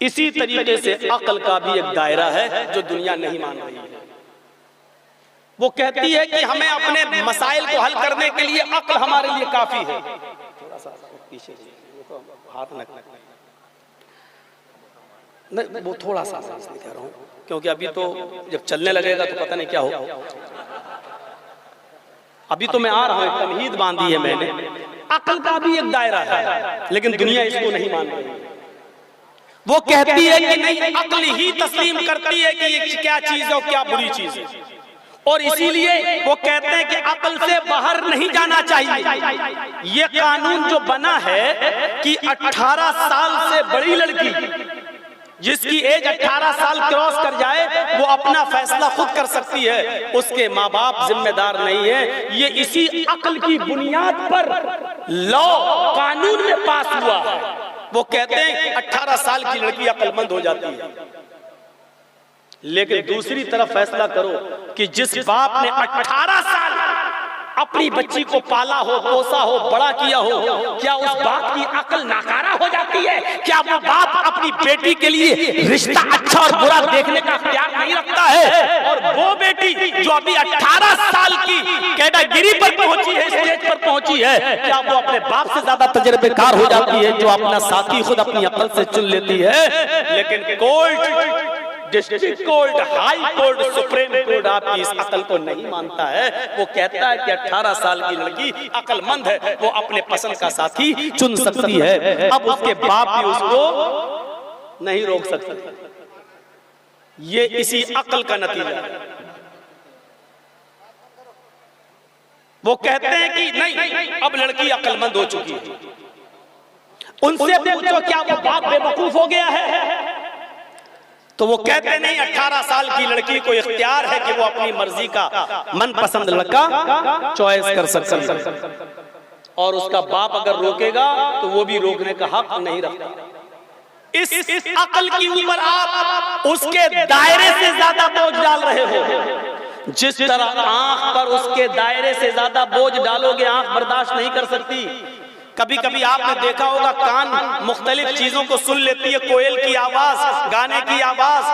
इसी तरीके से अक्ल का भी एक दायरा है जो दुनिया नहीं मान रही है। वो कहती है कि हमें अपने मसाइल को हल करने के लिए अक्ल हमारे लिए काफी है। थोड़ा सा पीछे तो हाथ नहीं, वो थोड़ा सा इसलिए कह रहा हूँ क्योंकि अभी तो जब चलने लगेगा तो पता नहीं क्या हो। अभी तो मैं आ रहा हूँ, तमहीद बांधी है मैंने। अक्ल का भी एक दायरा है लेकिन दुनिया इसको नहीं मान रही। वो कहती है कि नहीं, अक्ल ही तस्लीम करती है कि ये क्या चीज है और क्या बुरी चीज है, और इसीलिए वो कहते हैं कि अक्ल से बाहर नहीं जाना चाहिए। ये कानून जो बना है कि 18 साल से बड़ी लड़की जिसकी एज 18 साल क्रॉस कर जाए वो अपना फैसला खुद कर सकती है, उसके माँ बाप जिम्मेदार नहीं है। ये इसी अक्ल की बुनियाद पर लॉ कानून में पास हुआ है। वो कहते हैं 18 साल की लड़की अक्लमंद हो जाती है। लेकिन दूसरी तरफ फैसला करो कि जिस बाप ने 18 साल अपनी बच्ची को पाला हो, पोसा हो, बड़ा किया हो, क्या उस बाप की अक्ल नाकारा हो जाती है? क्या वो बाप अपनी बेटी के लिए रिश्ता अच्छा और बुरा देखने का इख्तियार नहीं रखता है? और वो बेटी जो अभी 18 साल की कैटेगरी पर पहुंची है, स्टेज पर पहुंची है, क्या वो अपने बाप से ज्यादा तजर्बेकार हो जाती है जो अपना साथी खुद अपनी अक्ल से चुन लेती है? लेकिन court, district court, high court, supreme court आपकी इस अकल को नहीं मानता है। वो कहता है कि 18 साल की लड़की अकलमंद है, वो अपने पसंद का साथी चुन सकती है। अब उसके बाप भी उसको नहीं रोक सकते। ये इसी अकल का नतीजा है। वो कहते हैं कि नहीं, अब लड़की अकलमंद हो चुकी है। उनसे पूछो क्या वो बाप बेवकूफ हो गया है? तो वो कहते नहीं, 18 साल की लड़की को इख्तियार है कि वो अपनी मर्जी का मनपसंद लड़का चॉइस कर सकती है, और उसका बाप अगर रोकेगा तो वो भी रोकने का हक नहीं रखता। इस अकल की ऊपर आप उसके दायरे से ज्यादा बोझ डाल रहे हो। जिस तरह आंख पर उसके दायरे से ज्यादा बोझ डालोगे, आंख बर्दाश्त नहीं कर सकती। कभी कभी आपने देखा होगा कान मुख्तलिफ चीजों को सुन लेती है, कोयल की आवाज, गाने की आवाज,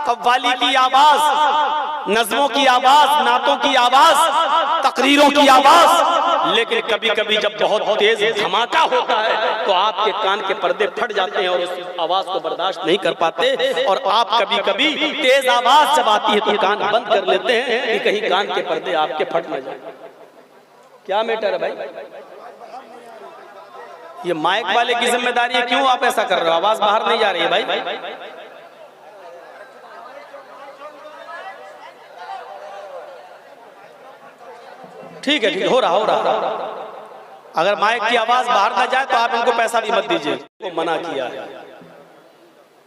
कव्वाली की आवाज, नज़्मों की आवाज, नातों की आवाज, तकरीरों की आवाज। लेकिन कभी कभी जब बहुत तेज धमाका होता है तो आपके कान के पर्दे फट जाते हैं और उस आवाज को बर्दाश्त नहीं कर पाते, और आप कभी कभी तेज आवाज जब आती है तो कान बंद कर लेते हैं कि कहीं कान के पर्दे आपके फट न जाए। क्या मैटर है भाई? ये माइक वाले की जिम्मेदारी है। क्यों आप ऐसा कर रहे हो? आवाज बाहर नहीं जा रही है भाई। ठीक है, हो रहा। अगर माइक की आवाज बाहर ना जाए तो आप इनको पैसा भी मत दीजिए। तो मना किया है,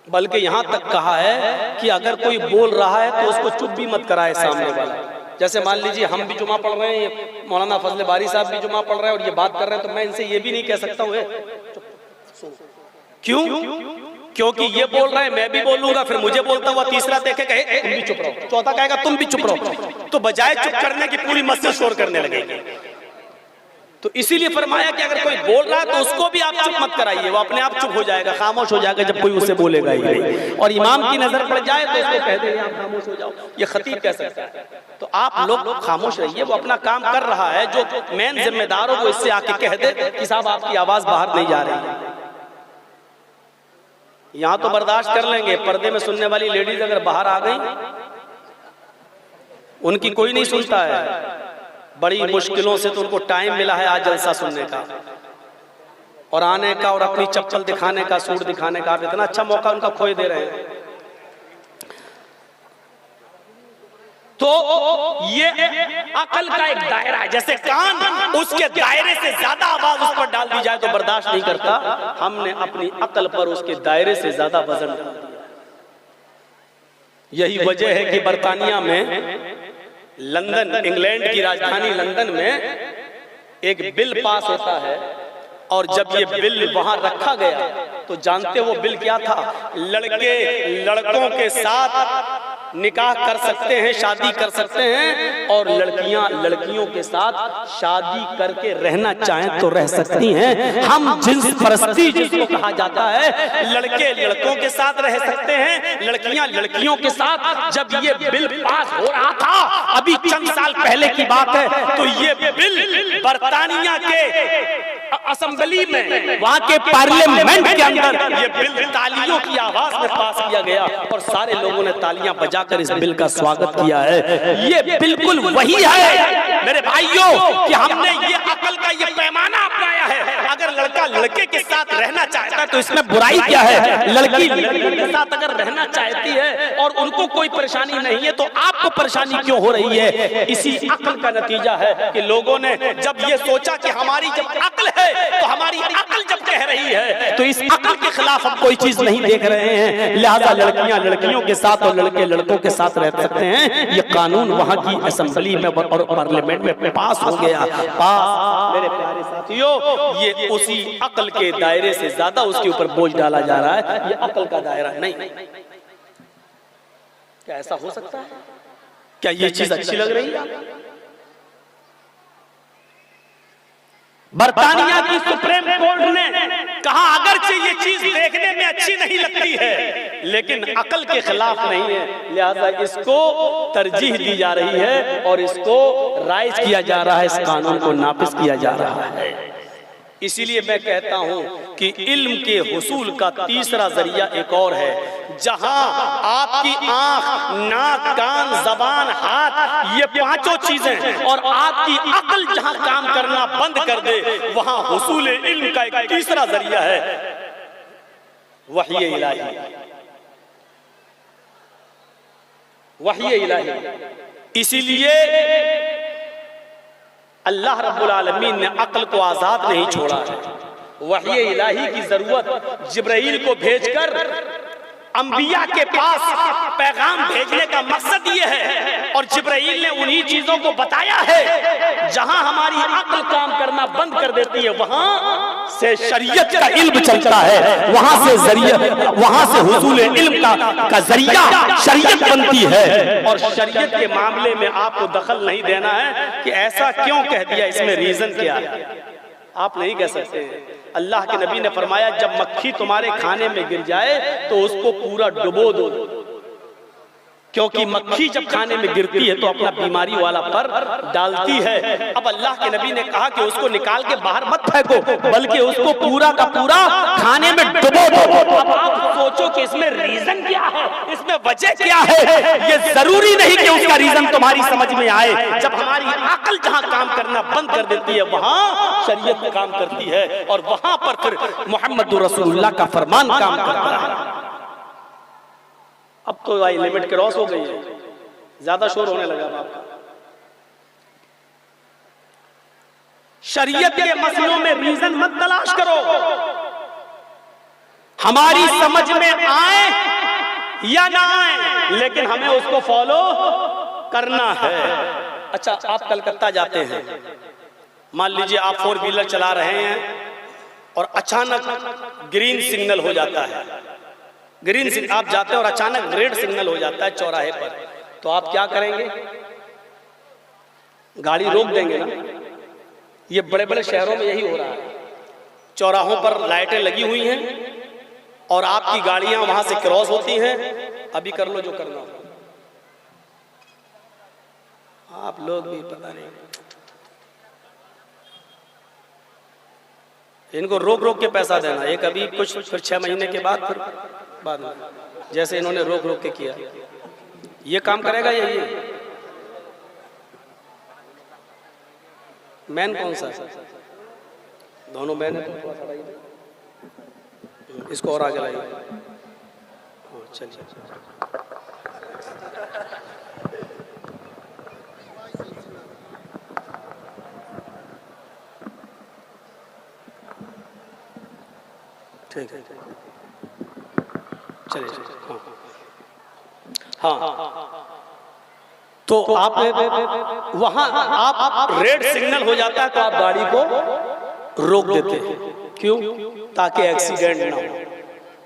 बल्कि यहां तक कहा है कि अगर कोई बोल रहा है तो उसको चुप भी मत कराए सामने वाला। जैसे मान लीजिए हम भी जुमा पढ़ रहे हैं, मौलाना फजल बारी साहब भी जुमा पढ़ रहे हैं और ये बात कर रहे हैं, तो मैं इनसे ये भी नहीं कह सकता हूँ क्यों? क्योंकि ये बोल रहे हैं, मैं भी बोलूंगा, फिर मुझे बोलता हुआ तीसरा देखेगा तुम भी चुप रहो, चौथा कहेगा तुम भी चुप रहो, तो बजाय चुप करने की पूरी मस्जिद शोर करने लगेगी। तो इसीलिए फरमाया कि अगर कोई बोल रहा है तो उसको भी आप चुप मत कराइए, वो अपने आप चुप हो जाएगा, खामोश हो जाएगा जब कोई उसे बोलेगा ही। और इमाम की नजर पड़ जाए तो उसको कह दे आप खामोश हो जाओ, ये खतीब कह सकता है। तो आप लोग खामोश रहिए, वो अपना काम कर रहा है। जो मेन जिम्मेदार हो वो इससे आके कह दे कि साहब आपकी आवाज बाहर नहीं जा रही है। यहां तो बर्दाश्त कर लेंगे, पर्दे में सुनने वाली लेडीज अगर बाहर आ गई, उनकी कोई नहीं सुनता है। बड़ी मुश्किलों से तो उनको टाइम मिला है आज जलसा सुनने का और आने का और अपनी चप्पल दिखाने का, सूट दिखाने का। आप इतना अच्छा मौका उनका खोए दे रहे हैं। तो ये अकल का एक दायरा है। जैसे कान उसके दायरे से ज्यादा आवाज उस पर डाल दी जाए तो बर्दाश्त नहीं करता, हमने अपनी अकल पर उसके दायरे से ज्यादा वजन डाल दिया। यही वजह है कि बरतानिया में, लंदन, इंग्लैंड की राजधानी लंदन में एक बिल पास होता है, और जब ये बिल वहां रखा गया तो जानते वो बिल क्या था? लड़के लड़कों के साथ निकाह कर सकते हैं, शादी कर सकते हैं, और लड़कियां लड़कियों के साथ शादी करके रहना चाहें तो रह सकती हैं। हम जिन्स परस्ती जिसको कहा जाता है, लड़के लड़कों के साथ रह सकते हैं, लड़कियां लड़कियों के साथ। जब ये बिल पास हो रहा था, अभी चंद साल पहले की बात है, तो ये बिल बर्तानिया के असेंबली में, वहां के पार्लियामेंट के अंदर ये बिल तालियों की आवाज में पास किया गया और सारे लोगों ने तालियां बजाकर इस बिल का स्वागत किया है। ये बिल्कुल वही है मेरे भाइयों कि हमने ये अकल का ये पैमाना अपनाया है। अगर लड़का लड़के के साथ रहना चाहता है तो इसमें बुराई क्या है? लड़की लड़के के साथ अगर रहना चाहती है और उनको कोई परेशानी नहीं है तो आपको परेशानी क्यों हो रही है? इसी अकल का नतीजा है कि लोगों ने जब ये सोचा कि हमारी जब अकल है तो हमारी अकल जब कह रही है तो इस अकल के खिलाफ हम कोई चीज नहीं देख रहे हैं। लिहाजा लड़कियां लड़कियों के साथ और लड़के लड़कों के साथ रह सकते हैं। ये कानून वहां की असेंबली में और पार्लियामेंट में पास हो गया। पास मेरे प्यारे साथियों, ये उसी अकल के दायरे से ज्यादा उसके ऊपर बोझ डाला जा रहा है। ये अकल का दायरा नहीं। क्या ऐसा हो सकता है? क्या ये चीज अच्छी लग रही है? बर्तानिया की सुप्रीम कोर्ट ने कहा अगरचे ये चीज देखने में अच्छी नहीं लगती है लेकिन अकल के खिलाफ नहीं है, लिहाजा इसको तरजीह दी जा रही है और इसको राइज किया जा रहा है, इस कानून को नाफिज किया जा रहा है। इसीलिए मैं कहता हूं कि इल्म के हुसूल का तीसरा जरिया एक और है। जहां आपकी आंख, नाक, कान, जबान, हाथ, ये पांचों चीजें और आपकी अकल जहां काम करना बंद कर दे, वहां हुसूल इल्म का एक तीसरा जरिया है, वही इलाही। वही इलाही। इसीलिए अल्लाह रब्बुल आलमीन ने अक्ल को आजाद नहीं छोड़ा है। वही इलाही की जरूरत जिब्राइल को भेजकर अंबिया के पास पैगाम भेजने का मकसद ये है और जिब्राइल ने उन्हीं चीजों को बताया है जहां हमारी अक्ल काम करना बंद कर देती है, वहां से शरीयत का इल्म चलता है, वहां से हुसूल इल्म का जरिया शरीयत बनती है। और शरीयत के मामले में आपको दखल नहीं देना है कि ऐसा क्यों कह दिया, इसमें रीजन क्या है, आप नहीं कह सकते। अल्लाह के नबी ने फरमाया जब मक्खी तुम्हारे खाने में गिर जाए तो उसको पूरा डुबो दो, क्योंकि मक्खी जब खाने में गिरती है तो अपना बीमारी वाला पर डालती है। अब अल्लाह के नबी ने कहा कि उसको निकाल के बाहर मत फेंको, बल्कि उसको पूरा का पूरा खाने में डुबो दो। अब आप सोचो कि इसमें रीजन क्या है, इसमें वजह क्या है। ये जरूरी नहीं कि उसका रीजन तुम्हारी समझ में आए। जब हमारी अकल जहां काम करना बंद कर देती है वहां शरीयत काम करती है और वहां पर फिर मोहम्मद रसूलुल्लाह का फरमान काम करता है। अब तो भाई लिमिट क्रॉस हो गई है, ज्यादा शोर होने लगा आपका। शरीयत के मसलों में रीजन मत तलाश करो, हमारी समझ में आए या ना आए लेकिन हमें उसको फॉलो करना है। अच्छा, आप कलकत्ता जाते हैं, मान लीजिए आप 4 व्हीलर चला रहे हैं और अचानक ग्रीन सिग्नल हो जाता है, ग्रीन सिग्नल आप जाते हैं और अचानक रेड सिग्नल हो जाता है चौराहे पर, तो आप क्या करेंगे? गाड़ी रोक देंगे ना। ये बड़े बड़े शहरों में यही हो रहा है, चौराहों पर लाइटें लगी हुई हैं और आपकी गाड़ियां वहां से क्रॉस होती हैं। अभी कर लो जो करना हो, आप लोग भी पता नहीं, इनको रोक रोक के पैसा देना, एक अभी कुछ फिर 6 महीने के बाद फिर बाद में, जैसे इन्होंने रोक रोक के किया। ये काम करेगा ये मैन कौन सा? दोनों मैन है, तो इसको और आगे लाइए। चलिए ठीक है, चलिए हाँ हाँ। तो आप वहां आप रेड सिग्नल हो जाता है तो आप गाड़ी को रोक देते हैं, क्यों? ताकि एक्सीडेंट ना हो।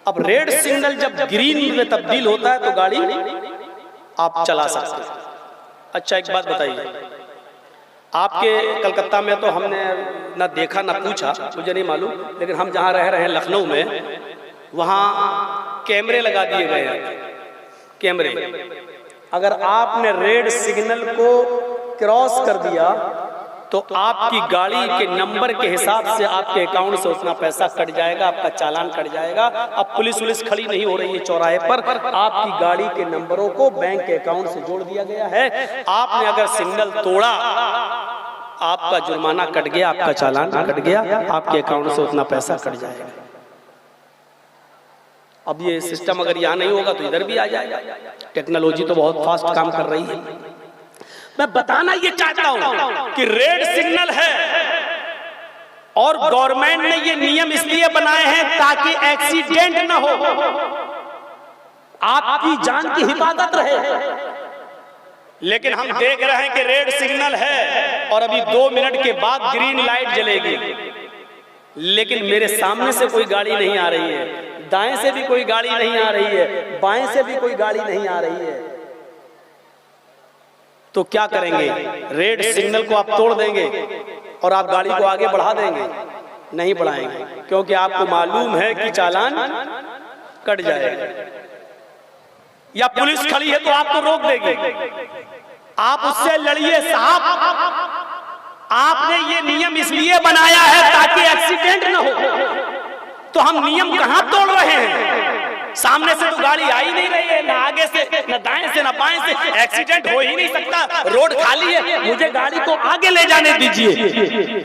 अब रेड सिग्नल जब ग्रीन में तब्दील होता है तो गाड़ी आप चला सकते हैं। अच्छा एक बात बताइए, आपके कलकत्ता में तो हमने ना देखा ना पूछा, मुझे नहीं मालूम, लेकिन हम जहाँ रह रहे हैं लखनऊ में, वहाँ कैमरे लगा दिए गए हैं। कैमरे, अगर आपने रेड सिग्नल को क्रॉस कर दिया तो आपकी गाड़ी के नंबर के हिसाब से आपके अकाउंट से उतना पैसा कट जाएगा, आपका चालान कट जाएगा। अब पुलिस खड़ी नहीं हो रही है चौराहे पर, आपकी गाड़ी के नंबरों को बैंक के अकाउंट से जोड़ दिया गया है। आपने अगर सिग्नल तोड़ा, आपका जुर्माना कट गया, आपका चालान कट गया, आपके अकाउंट से उतना पैसा कट जाएगा। अब ये सिस्टम अगर यहाँ नहीं होगा तो इधर भी आ जाएगा। टेक्नोलॉजी तो बहुत फास्ट काम कर रही है। मैं बताना ये चाहता हूं कि रेड सिग्नल है और गवर्नमेंट ने ये नियम इसलिए बनाए हैं ताकि एक्सीडेंट ना हो, आपकी जान की हिफाजत रहे। लेकिन हम देख रहे हैं कि रेड सिग्नल है और अभी 2 मिनट के बाद ग्रीन लाइट जलेगी, लेकिन मेरे सामने से कोई गाड़ी नहीं आ रही है, दाएं से भी कोई गाड़ी नहीं आ रही है, बाएं से भी कोई गाड़ी नहीं आ रही है। तो क्या करेंगे? रेड सिग्नल को आप तोड़ देंगे और आप गाड़ी को आगे बढ़ा देंगे? नहीं बढ़ाएंगे, क्योंकि आपको मालूम है कि चालान कट जाएगा। या पुलिस खड़ी है तो आपको रोक देगी, आप उससे लड़िए साहब। आपने ये नियम इसलिए बनाया है ताकि एक्सीडेंट ना हो, तो हम नियम कहां तोड़ रहे हैं? सामने से तो गाड़ी आ ही नहीं रही है, ना आगे से, ना दाएं से, ना बाएं से, एक्सीडेंट हो ही नहीं सकता, रोड खाली है, मुझे गाड़ी को आगे ले जाने दीजिए।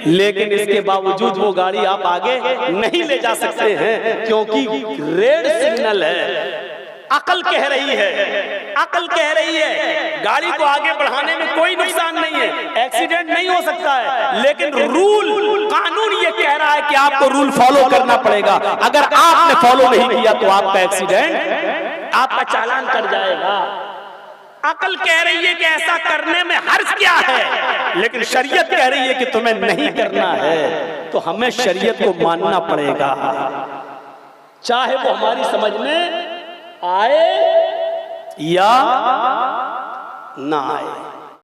लेकिन इसके बावजूद वो गाड़ी आप आगे नहीं ले जा सकते हैं, क्योंकि रेड सिग्नल है। अकल कह रही है, अकल कह रही है गाड़ी को आगे बढ़ाने में कोई नुकसान नहीं है, एक्सीडेंट नहीं हो सकता है, लेकिन रूल, कानून ये कह रहा है कि आपको रूल फॉलो करना पड़ेगा। अगर आपने फॉलो नहीं किया तो आपका एक्सीडेंट, आपका चालान कट जाएगा। अकल कह रही है कि ऐसा करने में हर्ज क्या है, लेकिन शरीयत कह रही है कि तुम्हें नहीं करना है, तो हमें शरीयत को मानना पड़ेगा, चाहे वो हमारी समझ में आए या ना आए।